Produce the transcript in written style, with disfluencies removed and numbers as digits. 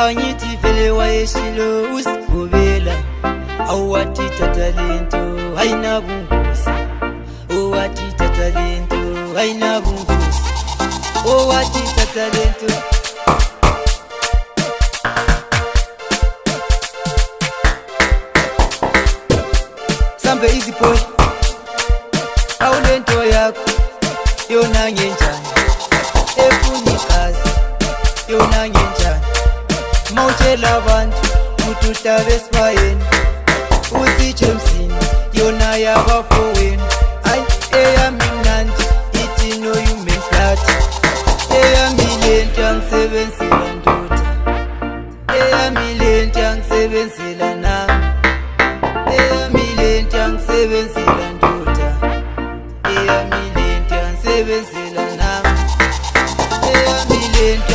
Angithi vele wayeshilo usigubela awathi tathalento ayinabungozi owathi tathalento ayinabungozi owathi tathalento sambe easy boy awulento yakho yona ngenjani efunikazi yona ngenjani mawutshela abantu ukuthi uhlaba esibayeni usitshe emsini yona yabafowenu ayi eyami mnandi ithi no human blood eyami lento yangisebenzela ndoda eyami lento yangisebenzela nami eyami lento yangisebenzela ndoda eyami lento yangisebenzela nami eyami lento